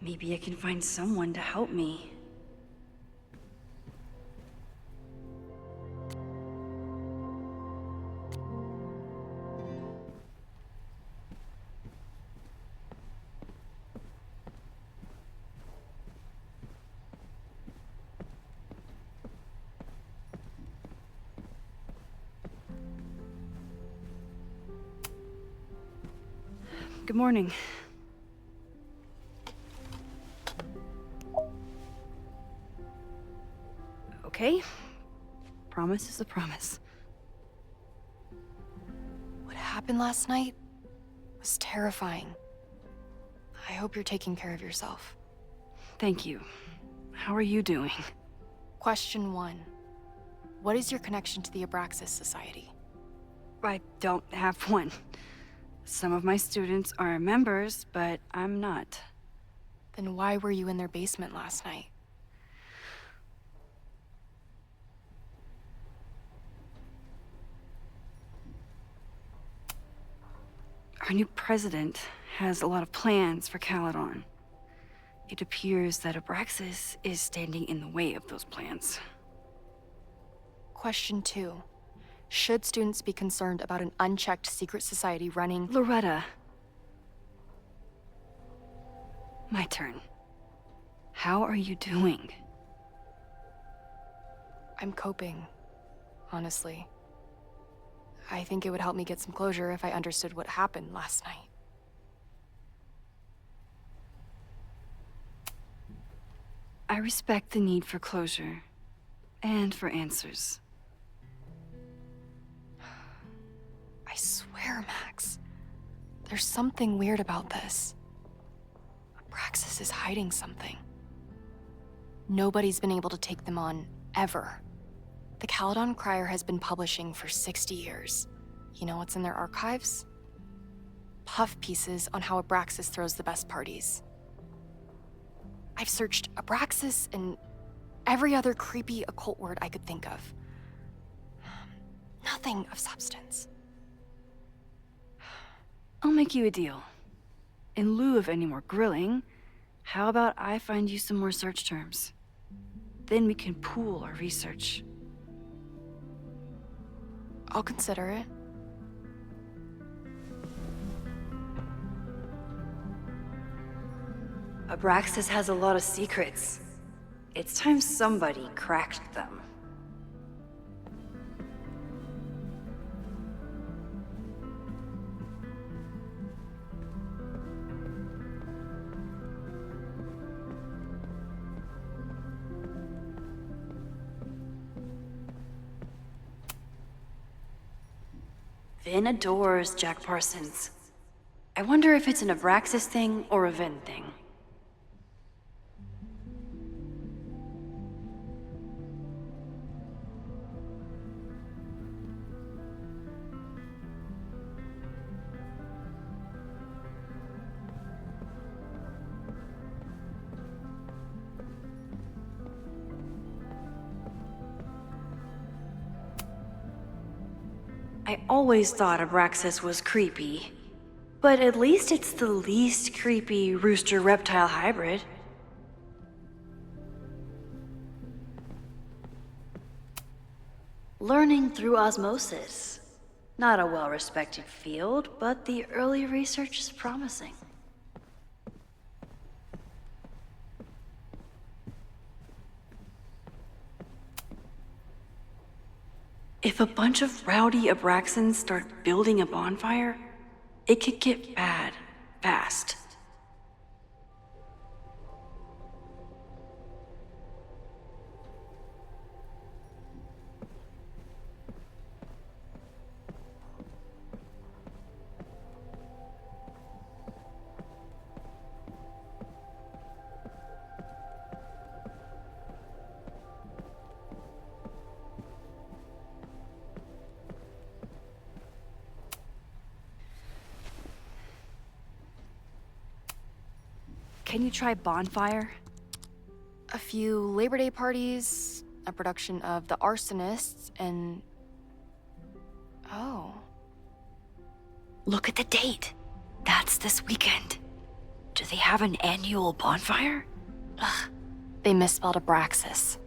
Maybe I can find someone to help me. Good morning. Okay. Promise is a promise. What happened last night was terrifying. I hope you're taking care of yourself. Thank you. How are you doing? Question 1. What is your connection to the Abraxas Society? I don't have one. Some of my students are members, but I'm not. Then why were you in their basement last night? Our new president has a lot of plans for Caledon. It appears that Abraxas is standing in the way of those plans. Question 2. Should students be concerned about an unchecked secret society running? Loretta. My turn. How are you doing? I'm coping, honestly. I think it would help me get some closure if I understood what happened last night. I respect the need for closure and for answers. I swear, Max, there's something weird about this. Abraxas is hiding something. Nobody's been able to take them on, ever. The Caledon Crier has been publishing for 60 years. You know what's in their archives? Puff pieces on how Abraxas throws the best parties. I've searched Abraxas and every other creepy occult word I could think of. Nothing of substance. I'll make you a deal. In lieu of any more grilling, how about I find you some more search terms? Then we can pool our research. I'll consider it. Abraxas has a lot of secrets. It's time somebody cracked them. Vin adores Jack Parsons. I wonder if it's an Abraxas thing or a Vin thing. I always thought Abraxas was creepy, but at least it's the least creepy rooster-reptile hybrid. Learning through osmosis. Not a well-respected field, but the early research is promising. If a bunch of rowdy Abraxans start building a bonfire, it could get bad, fast. Can you try bonfire? A few Labor Day parties, a production of The Arsonists, and... Oh. Look at the date. That's this weekend. Do they have an annual bonfire? Ugh, they misspelled Abraxas.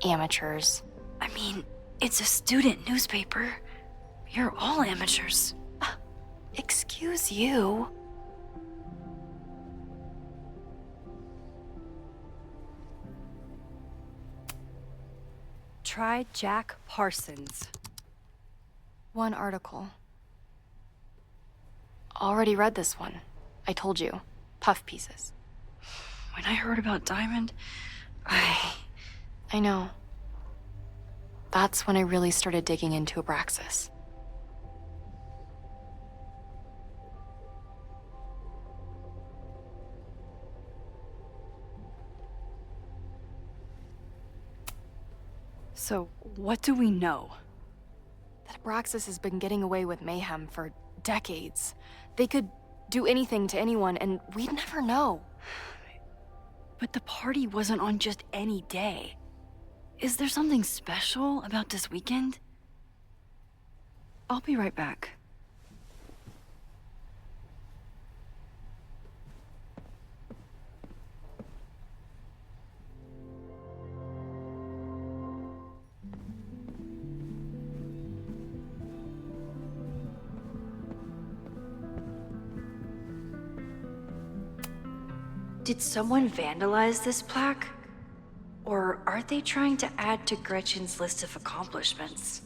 Amateurs. I mean, it's a student newspaper. You're all amateurs. Excuse you. Try Jack Parsons. One article. Already read this one. I told you. Puff pieces. When I heard about Diamond, I know. That's when I really started digging into Abraxas. So, what do we know? That Abraxas has been getting away with mayhem for decades. They could do anything to anyone, and we'd never know. But the party wasn't on just any day. Is there something special about this weekend? I'll be right back. Did someone vandalize this plaque? Or are they trying to add to Gretchen's list of accomplishments?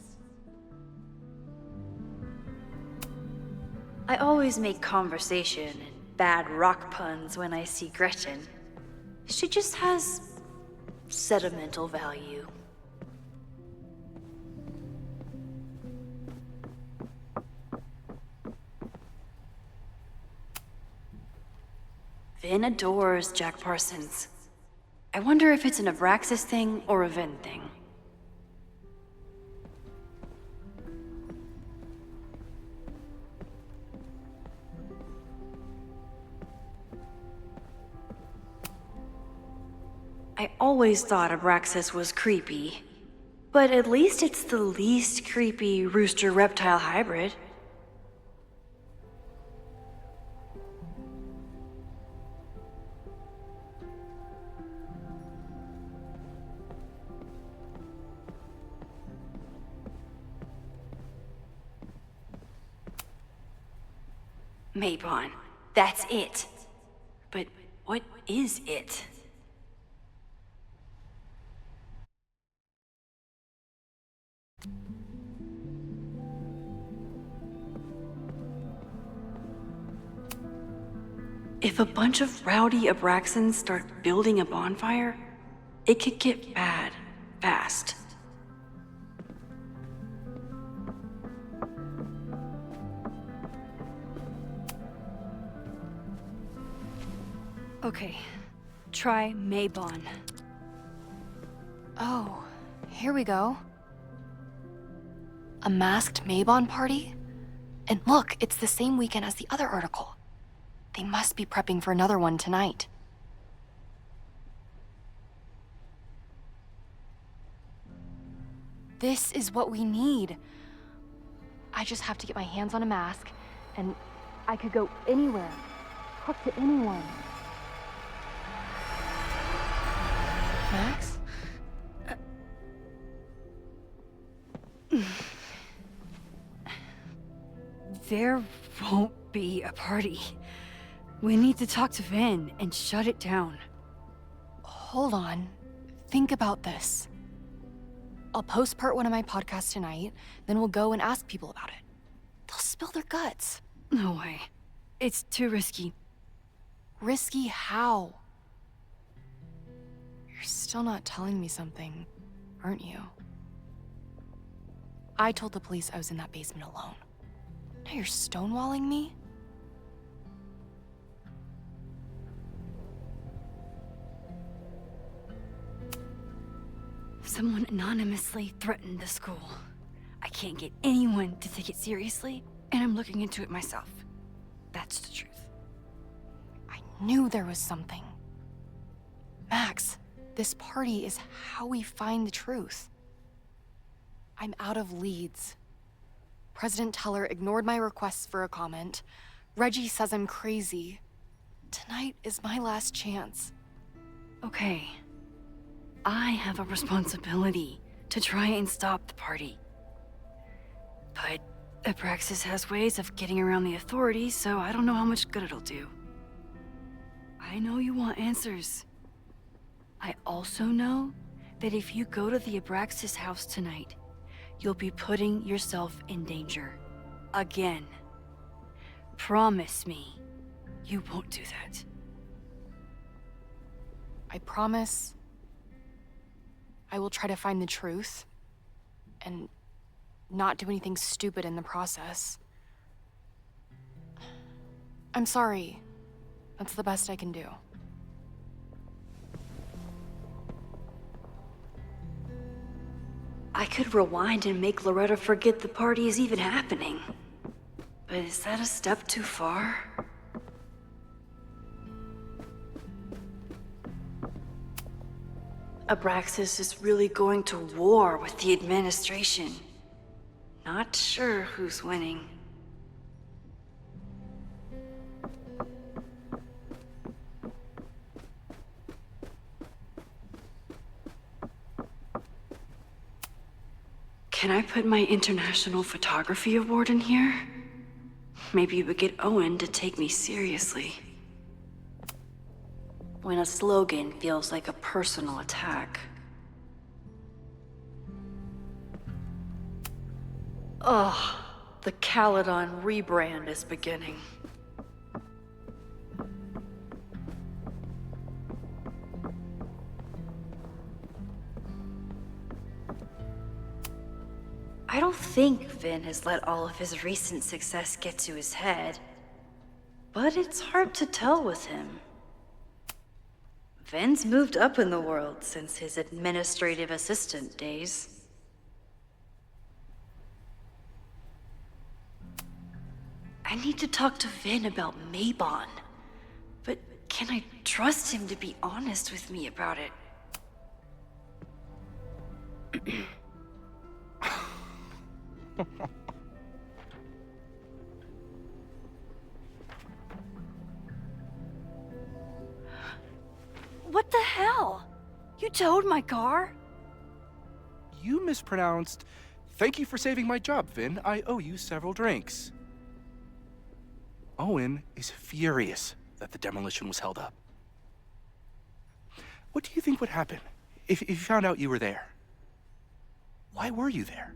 I always make conversation and bad rock puns when I see Gretchen. She just has sentimental value. Vin adores Jack Parsons. I wonder if it's an Abraxas thing or a Vin thing. I always thought Abraxas was creepy, but at least it's the least creepy rooster-reptile hybrid. Maybon, that's it. But what is it? If a bunch of rowdy Abraxans start building a bonfire, it could get bad fast. Okay, try Maybon. Oh, here we go. A masked Maybon party? And look, it's the same weekend as the other article. They must be prepping for another one tonight. This is what we need. I just have to get my hands on a mask, and I could go anywhere, talk to anyone. Max? There won't be a party. We need to talk to Vin and shut it down. Hold on. Think about this. I'll post part one of my podcast tonight, then we'll go and ask people about it. They'll spill their guts. No way. It's too risky. Risky how? You're still not telling me something, aren't you? I told the police I was in that basement alone. Now you're stonewalling me? Someone anonymously threatened the school. I can't get anyone to take it seriously, and I'm looking into it myself. That's the truth. I knew there was something. Max, this party is how we find the truth. I'm out of leads. President Teller ignored my requests for a comment. Reggie says I'm crazy. Tonight is my last chance. Okay. I have a responsibility to try and stop the party. But Abraxas has ways of getting around the authorities, so I don't know how much good it'll do. I know you want answers. I also know that if you go to the Abraxas house tonight, you'll be putting yourself in danger. Again. Promise me you won't do that. I promise I will try to find the truth and not do anything stupid in the process. I'm sorry. That's the best I can do. I could rewind and make Loretta forget the party is even happening. But is that a step too far? Abraxas is really going to war with the administration. Not sure who's winning. Can I put my International Photography Award in here? Maybe it would get Owen to take me seriously. When a slogan feels like a personal attack. Ugh, the Caledon rebrand is beginning. I don't think Vin has let all of his recent success get to his head. But it's hard to tell with him. Vin's moved up in the world since his administrative assistant days. I need to talk to Vin about Mabon. But can I trust him to be honest with me about it? What the hell? You towed my car? You mispronounced, "Thank you for saving my job, Vin. I owe you several drinks." Owen is furious that the demolition was held up. What do you think would happen if you found out you were there? Why were you there?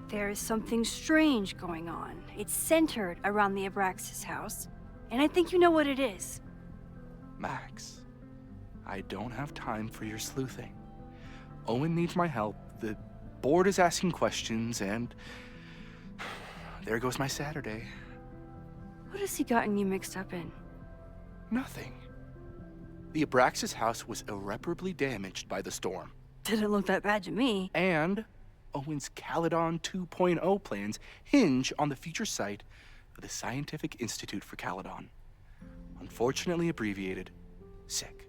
There is something strange going on. It's centered around the Abraxas house, and I think you know what it is. Max, I don't have time for your sleuthing. Owen needs my help, the board is asking questions, and there goes my Saturday. What has he gotten you mixed up in? Nothing. The Abraxas house was irreparably damaged by the storm. Didn't look that bad to me. And Owen's Caledon 2.0 plans hinge on the future site of the Scientific Institute for Caledon. Unfortunately abbreviated, SICK.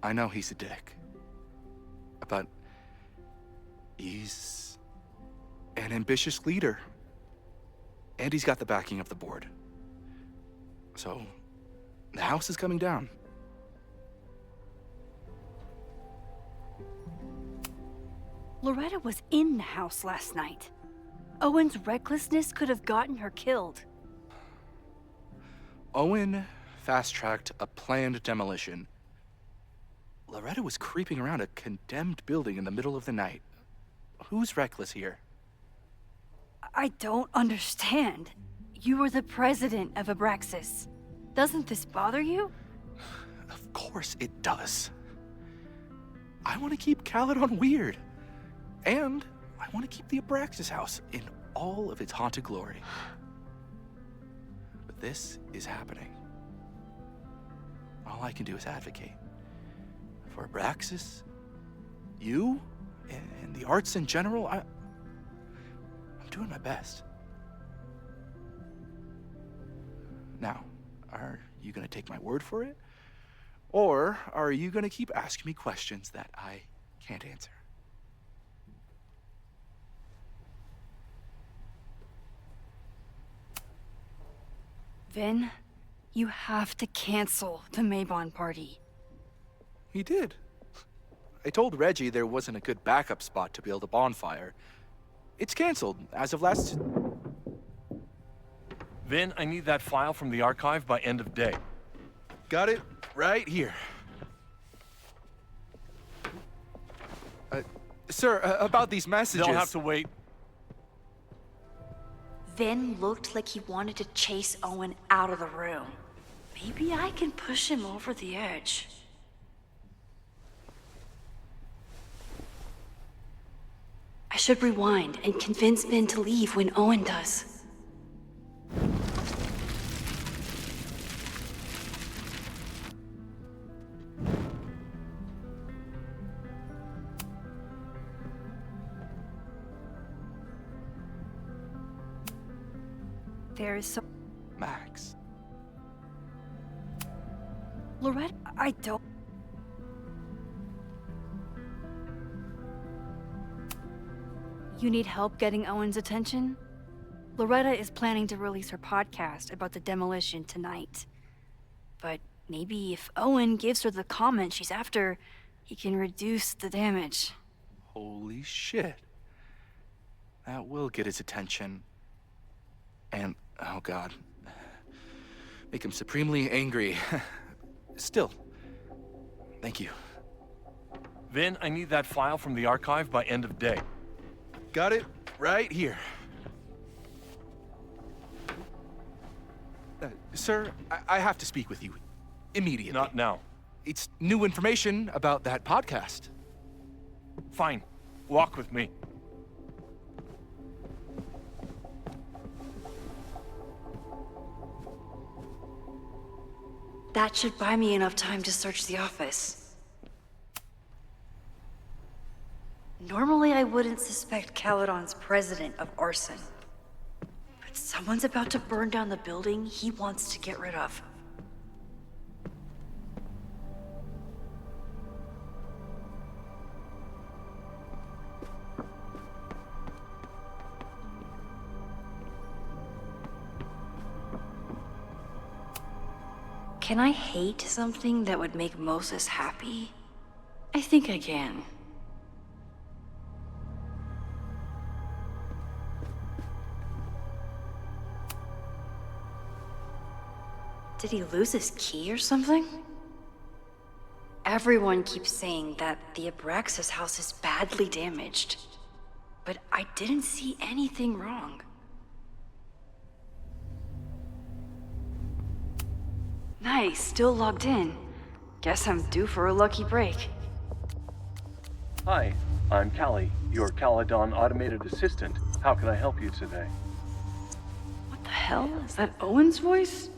I know he's a dick, but he's an ambitious leader. And he's got the backing of the board. So, the house is coming down. Loretta was in the house last night. Owen's recklessness could have gotten her killed. Owen fast-tracked a planned demolition. Loretta was creeping around a condemned building in the middle of the night. Who's reckless here? I don't understand. You were the president of Abraxas. Doesn't this bother you? Of course it does. I want to keep Caledon weird. And I want to keep the Abraxas house in all of its haunted glory. But this is happening. All I can do is advocate. For Abraxas, you, and the arts in general, I'm doing my best. Now, are you going to take my word for it? Or are you going to keep asking me questions that I can't answer? Vin, you have to cancel the Maybon party. He did. I told Reggie there wasn't a good backup spot to build a bonfire. It's canceled as of last... Vin, I need that file from the archive by end of day. Got it right here. Sir, about these messages... They'll have to wait. Vin looked like he wanted to chase Owen out of the room. Maybe I can push him over the edge. I should rewind and convince Vin to leave when Owen does. There is so... Max. Loretta, I don't... You need help getting Owen's attention? Loretta is planning to release her podcast about the demolition tonight. But maybe if Owen gives her the comment she's after, he can reduce the damage. Holy shit. That will get his attention. And, oh god, make him supremely angry. Still, thank you. Vin, I need that file from the archive by end of day. Got it right here. Sir, I have to speak with you immediately. Not now. It's new information about that podcast. Fine. Walk with me. That should buy me enough time to search the office. Normally I wouldn't suspect Caledon's president of arson. But someone's about to burn down the building he wants to get rid of. Can I hate something that would make Moses happy? I think I can. Did he lose his key or something? Everyone keeps saying that the Abraxas house is badly damaged, but I didn't see anything wrong. Nice, still logged in. Guess I'm due for a lucky break. Hi, I'm Callie, your Caledon automated assistant. How can I help you today? What the hell? Is that Owen's voice?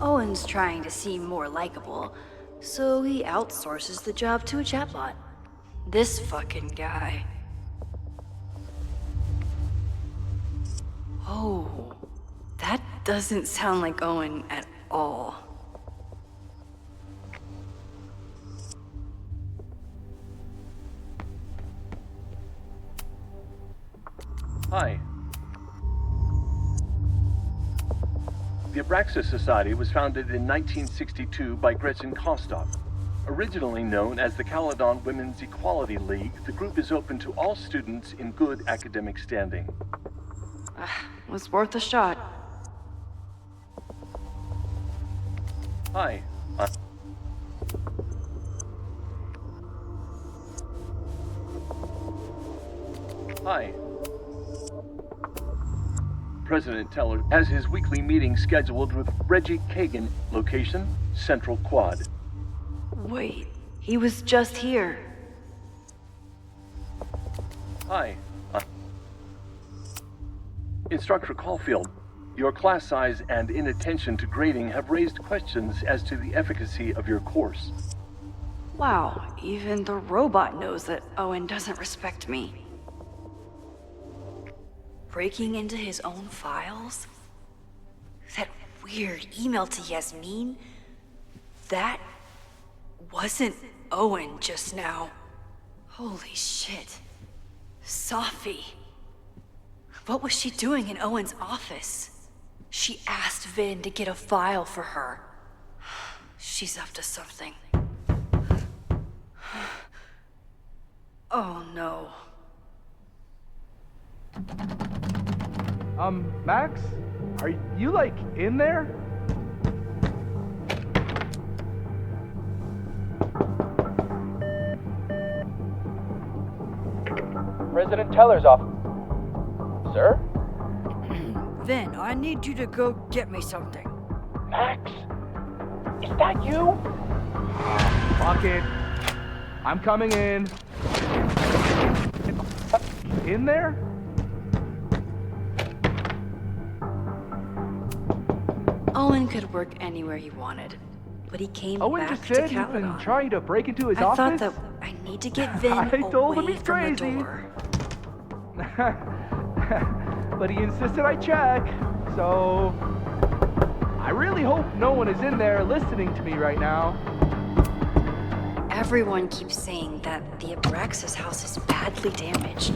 Owen's trying to seem more likable, so he outsources the job to a chatbot. This fucking guy. Oh, that doesn't sound like Owen at all. Hi. The Abraxas Society was founded in 1962 by Gretchen Kostoff. Originally known as the Caledon Women's Equality League, the group is open to all students in good academic standing. Was worth a shot. Hi. Hi. President Teller has his weekly meeting scheduled with Reggie Kagan, location, Central Quad. Wait, he was just here. Hi. Instructor Caulfield, your class size and inattention to grading have raised questions as to the efficacy of your course. Wow, even the robot knows that Owen doesn't respect me. Breaking into his own files? That weird email to Yasmin? That wasn't Owen just now. Holy shit. Sophie. What was she doing in Owen's office? She asked Vin to get a file for her. She's up to something. Oh no. Max? Are you, like, in there? President Teller's office. Sir? Vin, I need you to go get me something. Max? Is that you? Fuck it. I'm coming in. In there? Owen could work anywhere he wanted, but he came Owen back just to said you've been Caledon. trying to break into his I office? thought that I need to get Vin I told him away he's from the crazy. door. But he insisted I check, so I really hope no one is in there listening to me right now. Everyone keeps saying that the Abraxas house is badly damaged.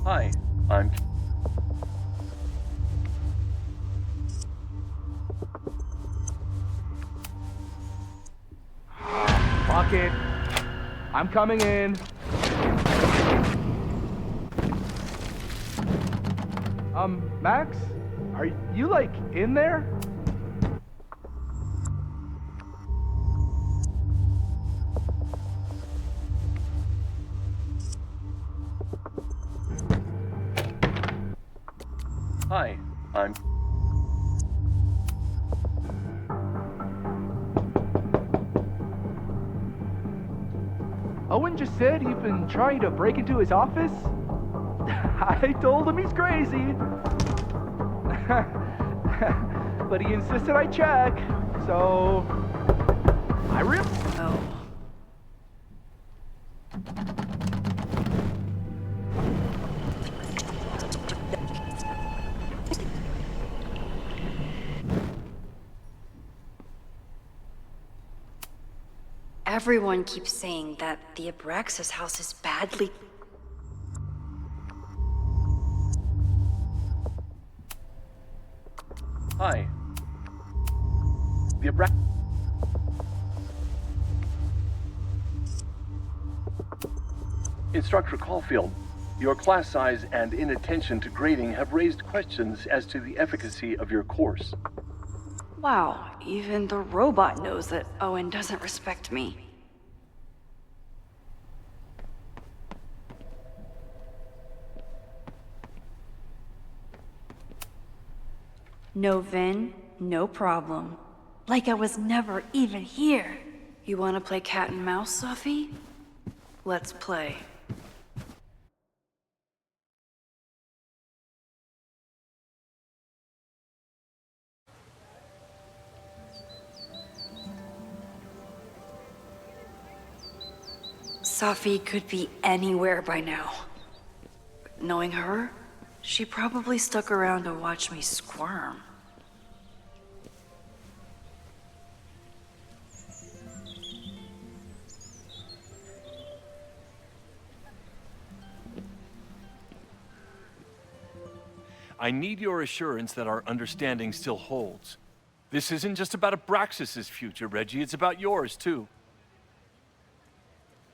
Hi, I'm... Fuck it. I'm coming in. Max? Are you, like, in there? Hi, I'm... Owen just said you've been trying to break into his office? I told him he's crazy. But he insisted I check, so I really... Oh. Everyone keeps saying that the Abraxas house is badly... Hi. The Abraxas... Instructor Caulfield, your class size and inattention to grading have raised questions as to the efficacy of your course. Wow, even the robot knows that Owen doesn't respect me. No Vin, no problem. Like I was never even here. You want to play cat and mouse, Sophie? Let's play. Sophie could be anywhere by now. But knowing her, she probably stuck around to watch me squirm. I need your assurance that our understanding still holds. This isn't just about Abraxas' future, Reggie. It's about yours, too.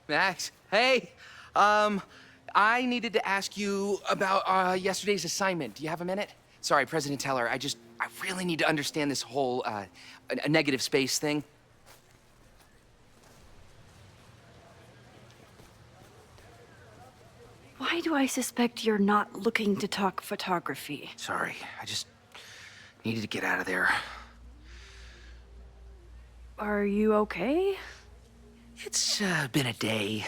Max, hey, I needed to ask you about yesterday's assignment. Do you have a minute? Sorry, President Teller, I really need to understand this whole, a negative space thing. Why do I suspect you're not looking to talk photography? Sorry, I just needed to get out of there. Are you okay? It's been a day.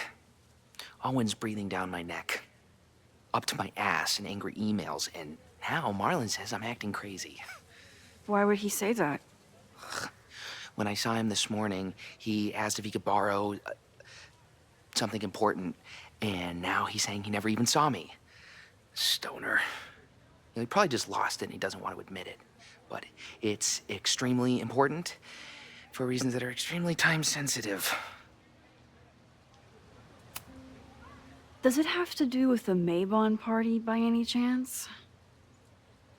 Owen's breathing down my neck, up to my ass in angry emails, and now Marlon says I'm acting crazy. Why would he say that? When I saw him this morning, he asked if he could borrow something important, And now he's saying he never even saw me. Stoner. He probably just lost it and he doesn't want to admit it. But it's extremely important for reasons that are extremely time sensitive. Does it have to do with the Maybon party by any chance?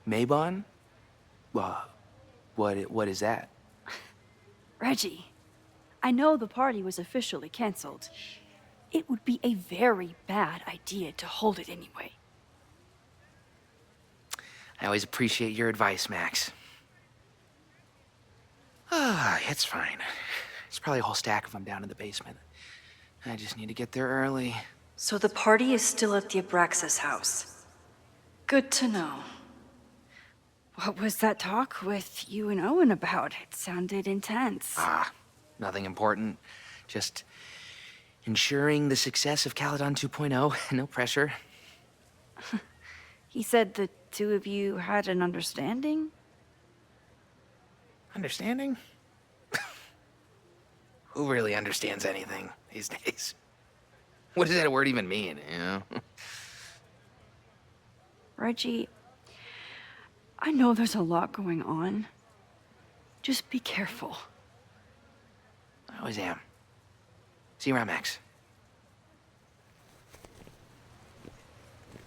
Maybon? What is that? Reggie, I know the party was officially canceled. It would be a very bad idea to hold it anyway. I always appreciate your advice, Max. It's fine. It's probably a whole stack if I'm down in the basement. I just need to get there early. So the party is still at the Abraxas house. Good to know. What was that talk with you and Owen about? It sounded intense. Nothing important. Just ensuring the success of Caledon 2.0. No pressure. He said the two of you had an understanding? Understanding? Who really understands anything these days? What does that word even mean, you know? Reggie, I know there's a lot going on. Just be careful. I always am. See you around, Max.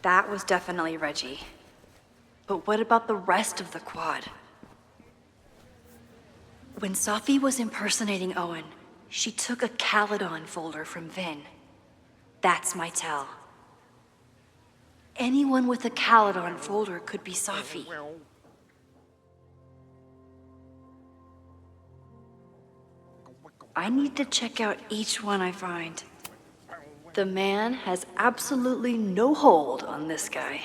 That was definitely Reggie. But what about the rest of the quad? When Safi was impersonating Owen, she took a Caledon folder from Vin. That's my tell. Anyone with a Caledon folder could be Safi. I need to check out each one I find. The man has absolutely no hold on this guy.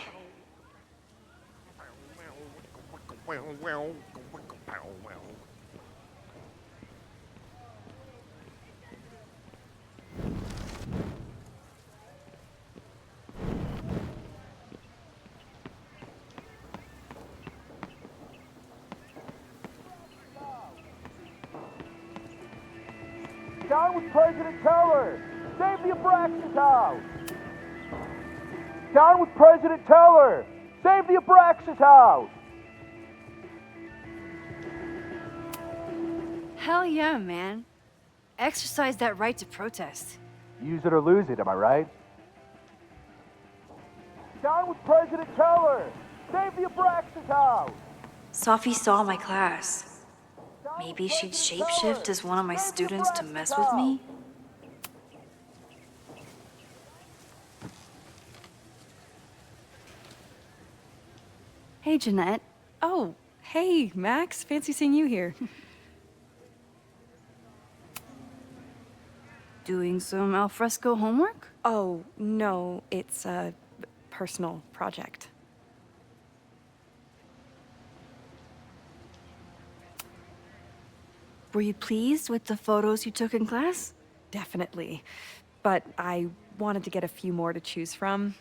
Down with President Teller! Save the Abraxas house! Down with President Teller! Save the Abraxas house! Hell yeah, man. Exercise that right to protest. Use it or lose it, am I right? Down with President Teller! Save the Abraxas house! Safi saw my class. Maybe she'd shapeshift as one of my students to mess with me? Hey, Jeanette. Oh, hey, Max. Fancy seeing you here. Doing some alfresco homework? Oh, no, it's a personal project. Were you pleased with the photos you took in class? Definitely. But I wanted to get a few more to choose from.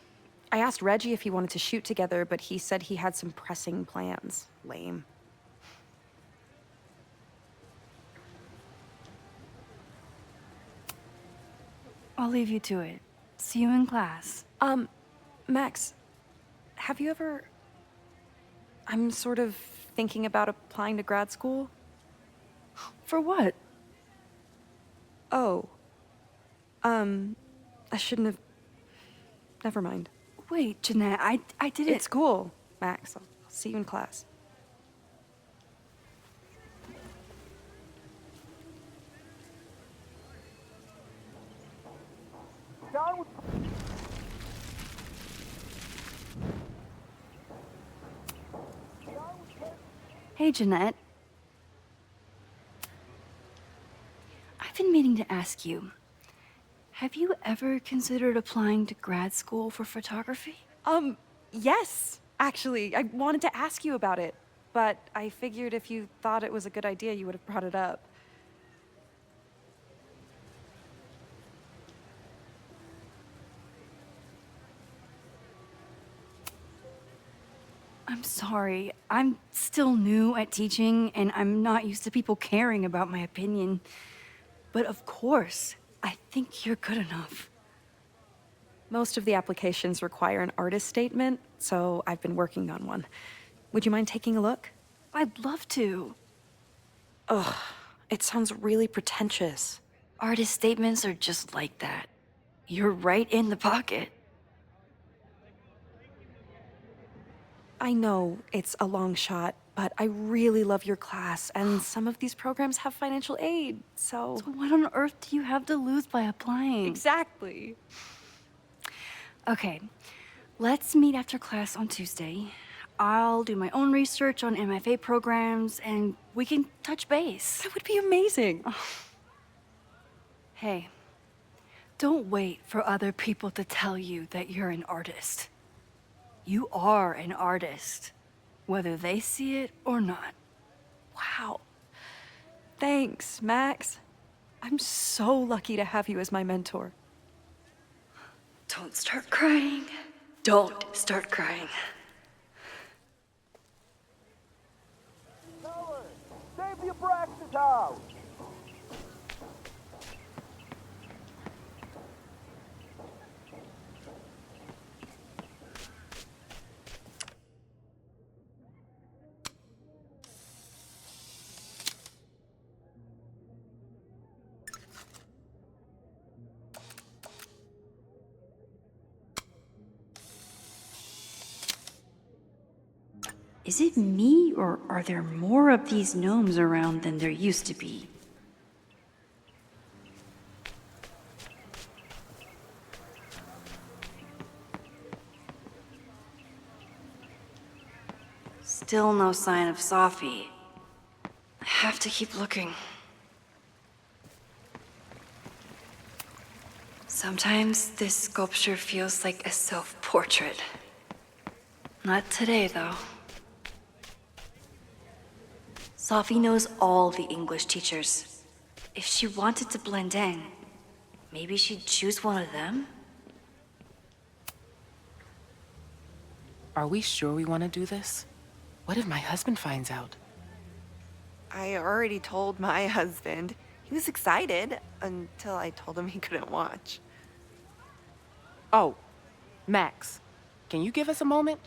I asked Reggie if he wanted to shoot together, but he said he had some pressing plans. Lame. I'll leave you to it. See you in class. Max, have you ever... I'm sort of thinking about applying to grad school. For what? Oh. I shouldn't have... Never mind. Wait, Jeanette, I didn't... It's cool, Max. I'll see you in class. Down with... Hey, Jeanette. I've been meaning to ask you, have you ever considered applying to grad school for photography? Yes, actually. I wanted to ask you about it, but I figured if you thought it was a good idea, you would have brought it up. I'm sorry. I'm still new at teaching, and I'm not used to people caring about my opinion. But of course, I think you're good enough. Most of the applications require an artist statement, so I've been working on one. Would you mind taking a look? I'd love to. Ugh, it sounds really pretentious. Artist statements are just like that. You're right in the pocket. I know it's a long shot, but I really love your class, and some of these programs have financial aid, so... So what on earth do you have to lose by applying? Exactly. Okay, let's meet after class on Tuesday. I'll do my own research on MFA programs, and we can touch base. That would be amazing. Hey, don't wait for other people to tell you that you're an artist. You are an artist, whether they see it or not. Wow. Thanks, Max. I'm so lucky to have you as my mentor. Don't start crying. Don't start crying. Save the Abraxas house! Is it me, or are there more of these gnomes around than there used to be? Still no sign of Sophie. I have to keep looking. Sometimes this sculpture feels like a self-portrait. Not today, though. Sophie knows all the English teachers. If she wanted to blend in, maybe she'd choose one of them? Are we sure we want to do this? What if my husband finds out? I already told my husband. He was excited until I told him he couldn't watch. Oh, Max, can you give us a moment?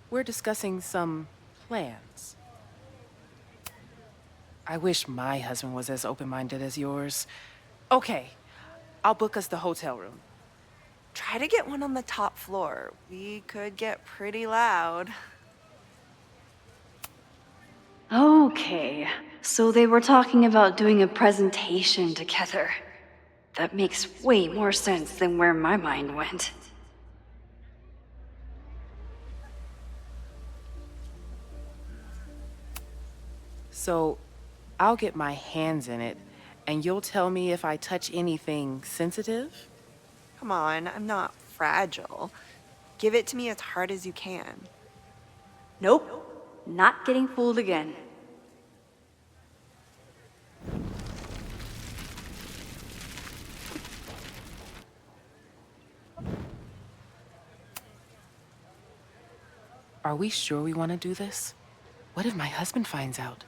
We're discussing some plans. I wish my husband was as open-minded as yours. Okay, I'll book us the hotel room. Try to get one on the top floor. We could get pretty loud. Okay, so they were talking about doing a presentation together. That makes way more sense than where my mind went. So, I'll get my hands in it, and you'll tell me if I touch anything sensitive? Come on, I'm not fragile. Give it to me as hard as you can. Nope, not getting fooled again. Are we sure we want to do this? What if my husband finds out?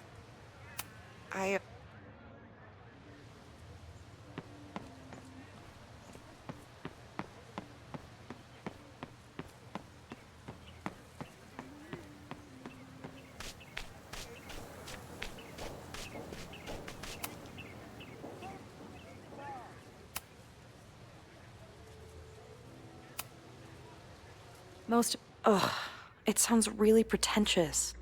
Ugh, it sounds really pretentious.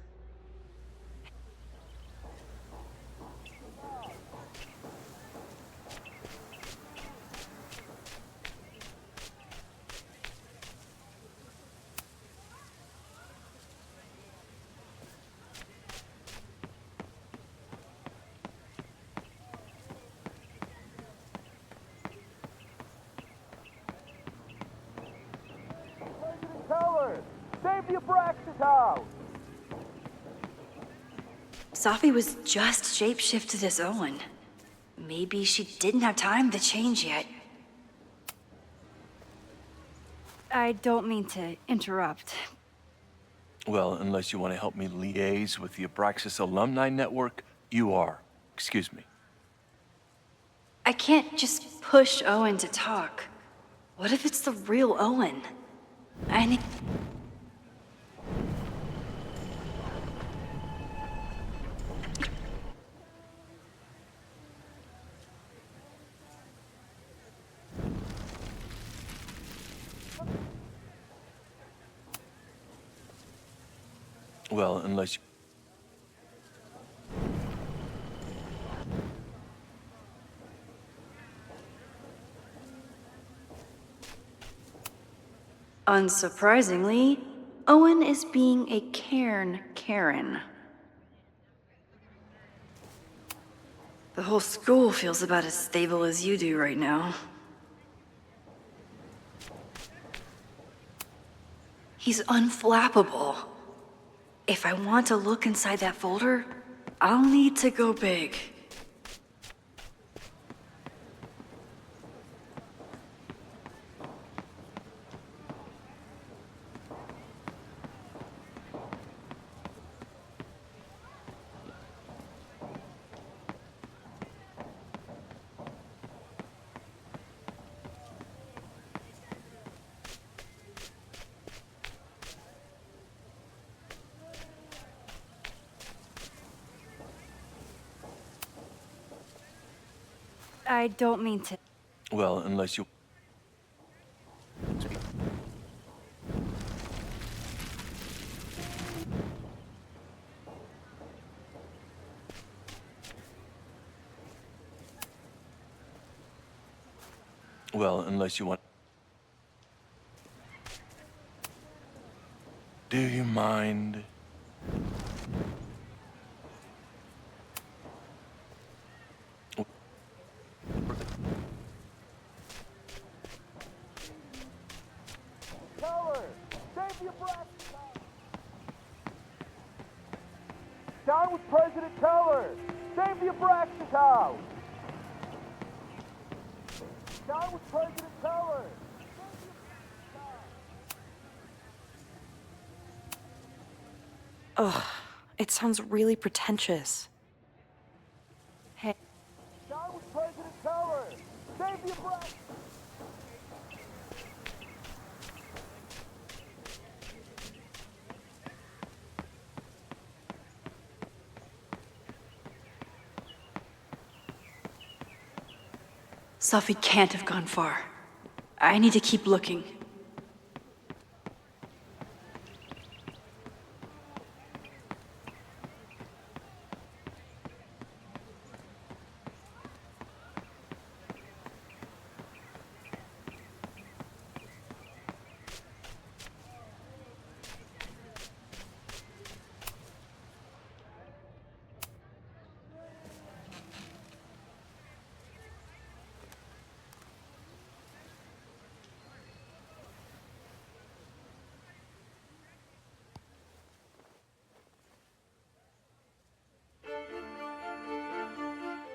Save the Abraxas house! Sophie was just shapeshifted as Owen. Maybe she didn't have time to change yet. I don't mean to interrupt. Well, unless you want to help me liaise with the Abraxas alumni network, you are. Excuse me. I can't just push Owen to talk. What if it's the real Owen? I need... Well, unless you... Unsurprisingly, Owen is being a cairn Karen. The whole school feels about as stable as you do right now. He's unflappable. If I want to look inside that folder, I'll need to go big. I don't mean to. Well, unless you... Well, unless you want... Do you mind? Teller! Save the Abraxas house! Down with President Teller! Save the Abraxas house! Down with President Teller! Ugh, it sounds really pretentious. Hey. Down with President Teller! Save the Abraxas! Sophie can't have gone far. I need to keep looking.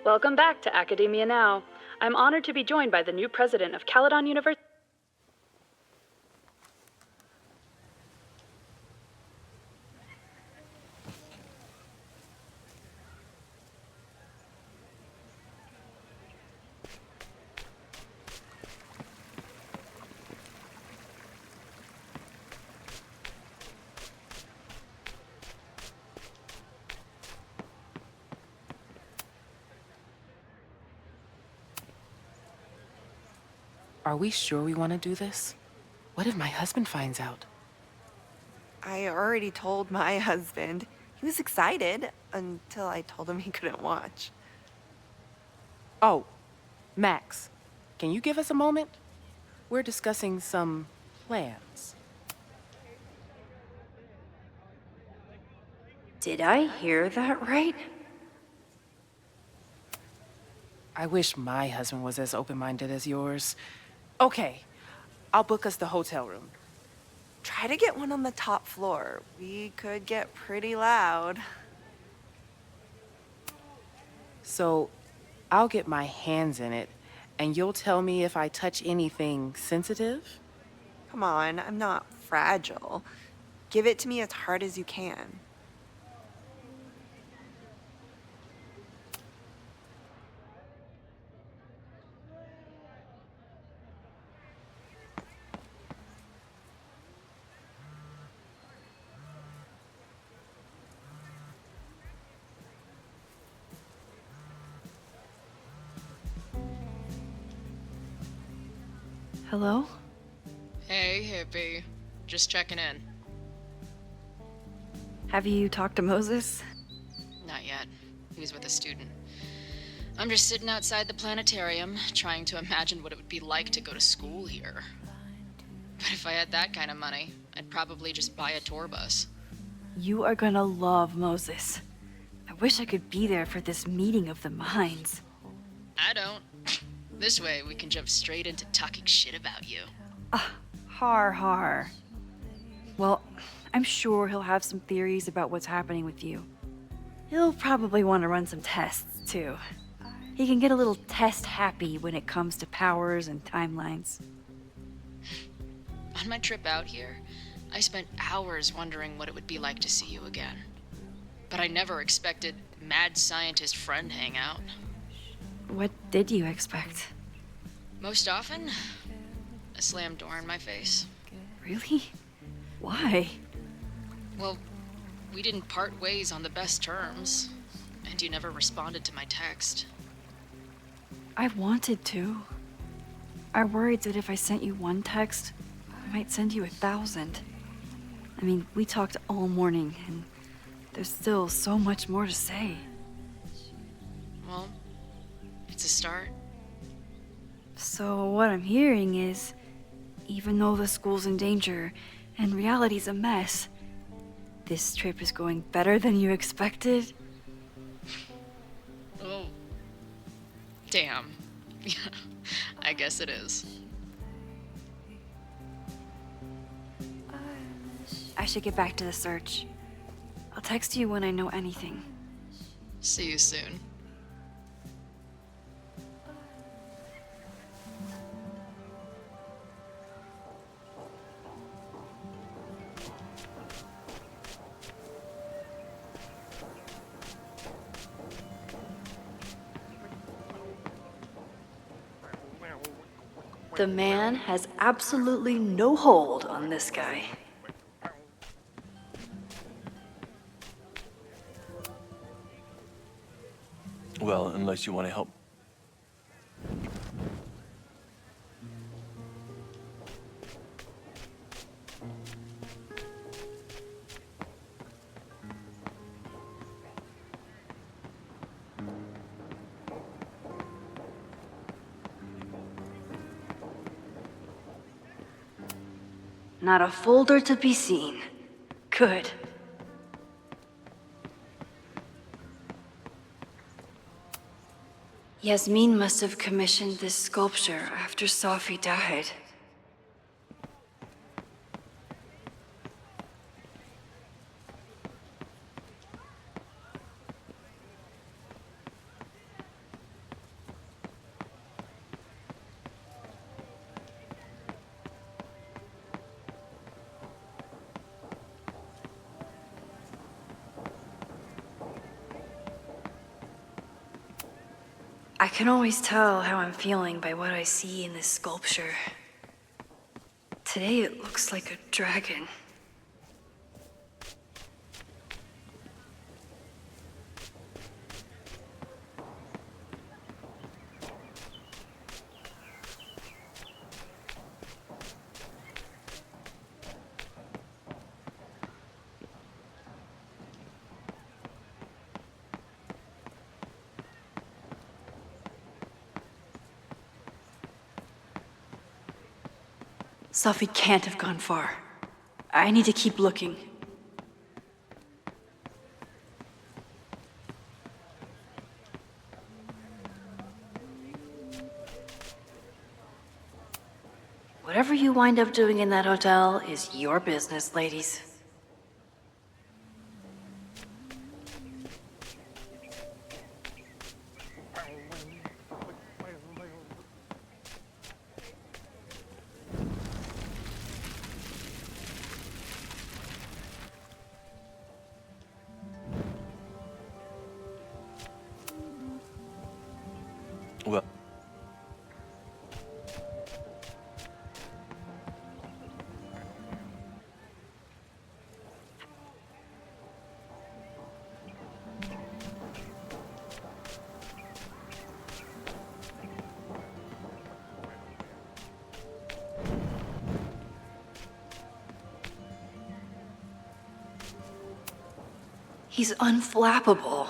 Welcome back to Academia Now. I'm honored to be joined by the new president of Caledon University. Are we sure we want to do this? What if my husband finds out? I already told my husband. He was excited until I told him he couldn't watch. Oh, Max, can you give us a moment? We're discussing some plans. Did I hear that right? I wish my husband was as open-minded as yours. Okay, I'll book us the hotel room. Try to get one on the top floor. We could get pretty loud. So, I'll get my hands in it, and you'll tell me if I touch anything sensitive? Come on, I'm not fragile. Give it to me as hard as you can. Hello? Hey, hippie. Just checking in. Have you talked to Moses? Not yet. He was with a student. I'm just sitting outside the planetarium, trying to imagine what it would be like to go to school here. But if I had that kind of money, I'd probably just buy a tour bus. You are gonna love Moses. I wish I could be there for this meeting of the minds. I don't. This way, we can jump straight into talking shit about you. Har har. Well, I'm sure he'll have some theories about what's happening with you. He'll probably want to run some tests, too. He can get a little test happy when it comes to powers and timelines. On my trip out here, I spent hours wondering what it would be like to see you again. But I never expected mad scientist friend hangout. What did you expect? Most often, a slammed door in my face. Really? Why? Well, we didn't part ways on the best terms, and you never responded to my text. I wanted to. I worried that if I sent you one text, I might send you 1,000. I mean, we talked all morning, and there's still so much more to say. Well, it's a start. So what I'm hearing is, even though the school's in danger and reality's a mess, this trip is going better than you expected? Oh. Damn. Yeah, I guess it is. I should get back to the search. I'll text you when I know anything. See you soon. The man has absolutely no hold on this guy. Well, unless you want to help. Not a folder to be seen. Good. Yasmin must have commissioned this sculpture after Safi died. I can always tell how I'm feeling by what I see in this sculpture. Today it looks like a dragon. Safi can't have gone far. I need to keep looking. Whatever you wind up doing in that hotel is your business, ladies. Well, He's unflappable.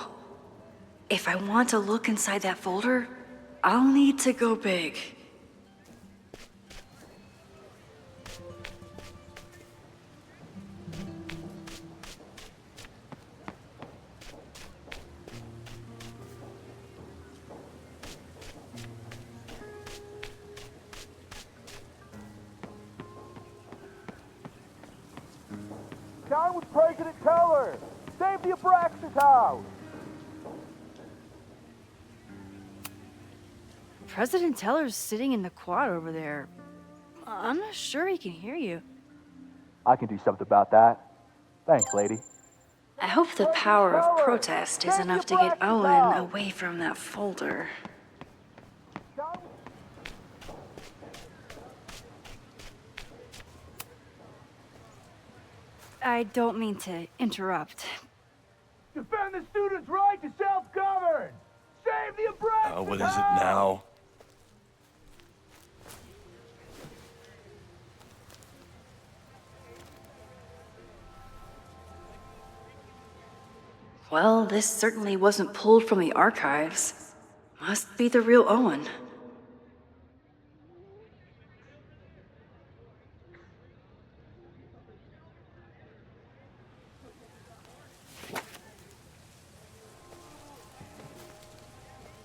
If I want to look inside that folder, I'll need to go big. Down with President Teller! Save the Abraxas house! President Teller's sitting in the quad over there. I'm not sure he can hear you. I can do something about that. Thanks, lady. I hope the power of protest is enough to get Owen away from that folder. I don't mean to interrupt. Defend the students' right to self-govern! Save the Abraxas What is it now? Well, this certainly wasn't pulled from the archives. Must be the real Owen.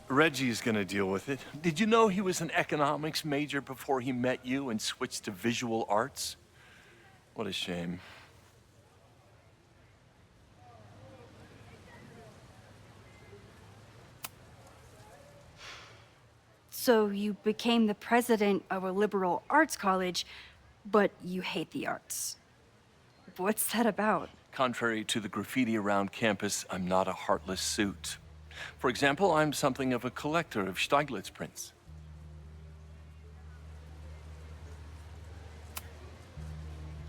Reggie's gonna deal with it. Did you know he was an economics major before he met you and switched to visual arts? What a shame. So you became the president of a liberal arts college, but you hate the arts. What's that about? Contrary to the graffiti around campus, I'm not a heartless suit. For example, I'm something of a collector of Stieglitz prints.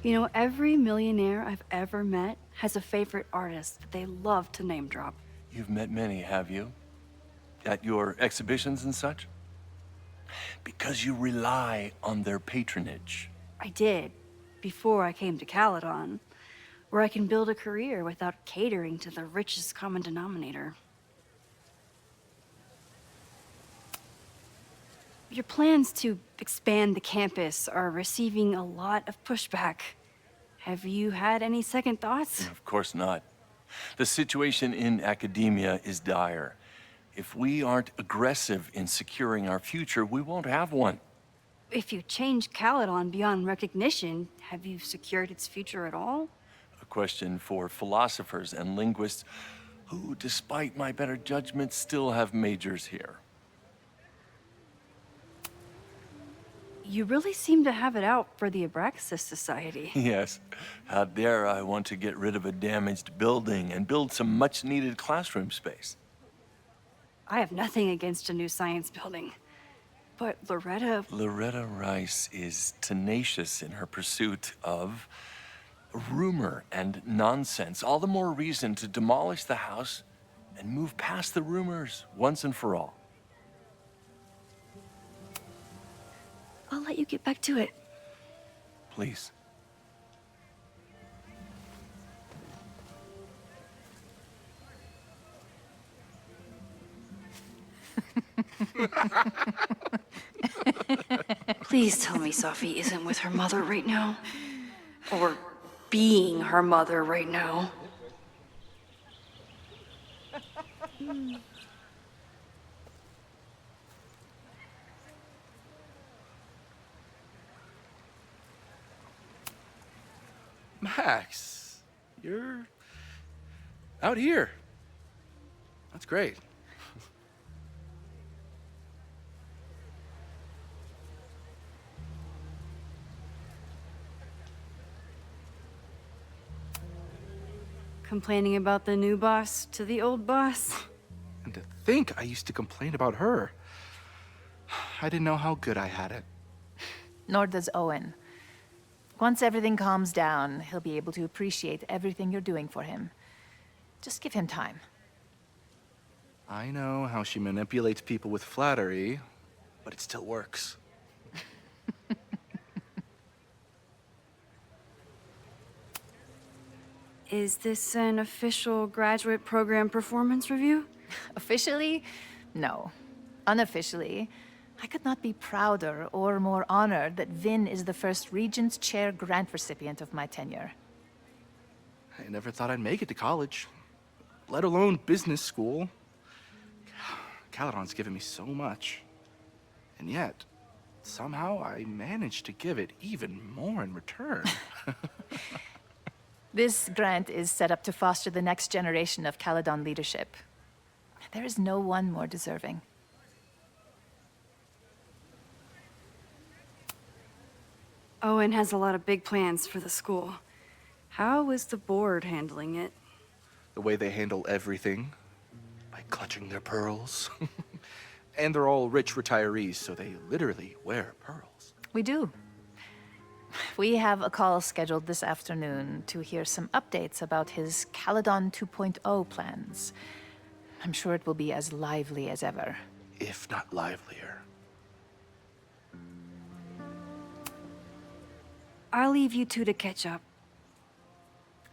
You know, every millionaire I've ever met has a favorite artist that they love to name drop. You've met many, have you? At your exhibitions and such? Because you rely on their patronage. I did, before I came to Caledon, where I can build a career without catering to the richest common denominator. Your plans to expand the campus are receiving a lot of pushback. Have you had any second thoughts? Of course not. The situation in academia is dire. If we aren't aggressive in securing our future, we won't have one. If you change Caledon beyond recognition, have you secured its future at all? A question for philosophers and linguists who, despite my better judgment, still have majors here. You really seem to have it out for the Abraxas Society. Yes. How dare I want to get rid of a damaged building and build some much-needed classroom space. I have nothing against a new science building. But Loretta Rice is tenacious in her pursuit of rumor and nonsense. All the more reason to demolish the house and move past the rumors once and for all. I'll let you get back to it. Please. Please tell me Sophie isn't with her mother right now. Or being her mother right now. Max, you're out here. That's great. Complaining about the new boss to the old boss? And to think I used to complain about her. I didn't know how good I had it. Nor does Owen. Once everything calms down, he'll be able to appreciate everything you're doing for him. Just give him time. I know how she manipulates people with flattery, but it still works. Is this an official graduate program performance review? Officially? No. Unofficially, I could not be prouder or more honored that Vin is the first Regents Chair grant recipient of my tenure. I never thought I'd make it to college, let alone business school. Caledon's given me so much. And yet, somehow I managed to give it even more in return. This grant is set up to foster the next generation of Caledon leadership. There is no one more deserving. Owen has a lot of big plans for the school. How is the board handling it? The way they handle everything, by clutching their pearls. And they're all rich retirees, so they literally wear pearls. We do. We have a call scheduled this afternoon to hear some updates about his Caledon 2.0 plans. I'm sure it will be as lively as ever. If not livelier. I'll leave you two to catch up.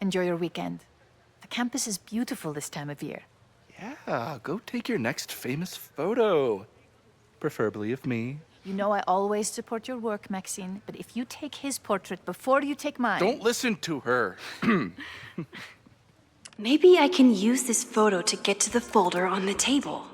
Enjoy your weekend. The campus is beautiful this time of year. Yeah, go take your next famous photo. Preferably of me. You know I always support your work, Maxine, but if you take his portrait before you take mine... Don't listen to her. Maybe I can use this photo to get to the folder on the table.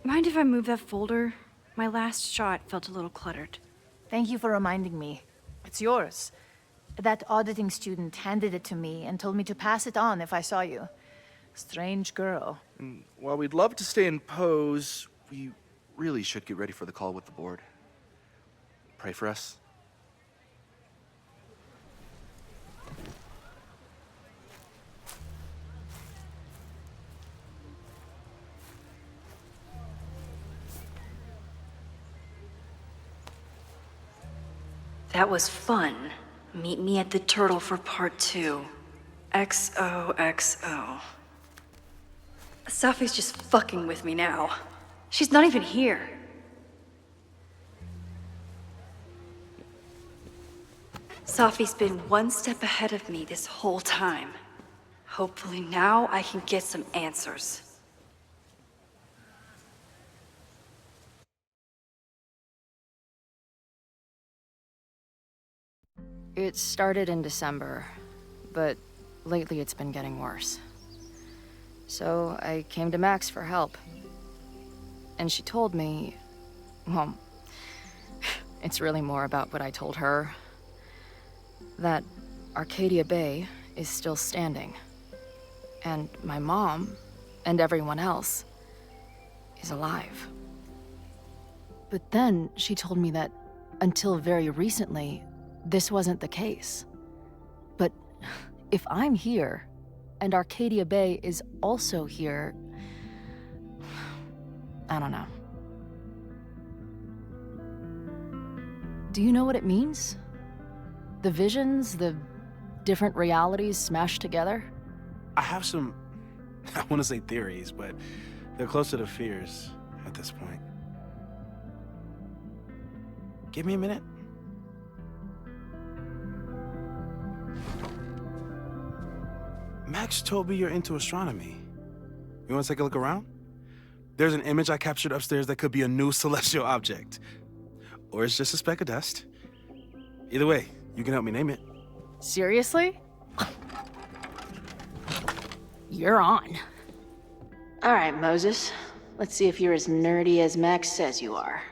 Mind if I move that folder? My last shot felt a little cluttered. Thank you for reminding me. It's yours. That auditing student handed it to me and told me to pass it on if I saw you. Strange girl. And while we'd love to stay in pose, we really should get ready for the call with the board. Pray for us. That was fun. Meet me at the Turtle for part 2. XOXO. Safi's just fucking with me now. She's not even here. Safi's been one step ahead of me this whole time. Hopefully now I can get some answers. It started in December, but lately it's been getting worse. So I came to Max for help. And she told me, well, it's really more about what I told her, that Arcadia Bay is still standing. And my mom, and everyone else, is alive. But then she told me that until very recently, this wasn't the case. But if I'm here, and Arcadia Bay is also here, I don't know. Do you know what it means? The visions, the different realities smashed together? I have some, I want to say theories, but they're closer to fears at this point. Give me a minute. Max told me you're into astronomy. You want to take a look around? There's an image I captured upstairs that could be a new celestial object. Or it's just a speck of dust. Either way, you can help me name it. Seriously? You're on. All right, Moses. Let's see if you're as nerdy as Max says you are.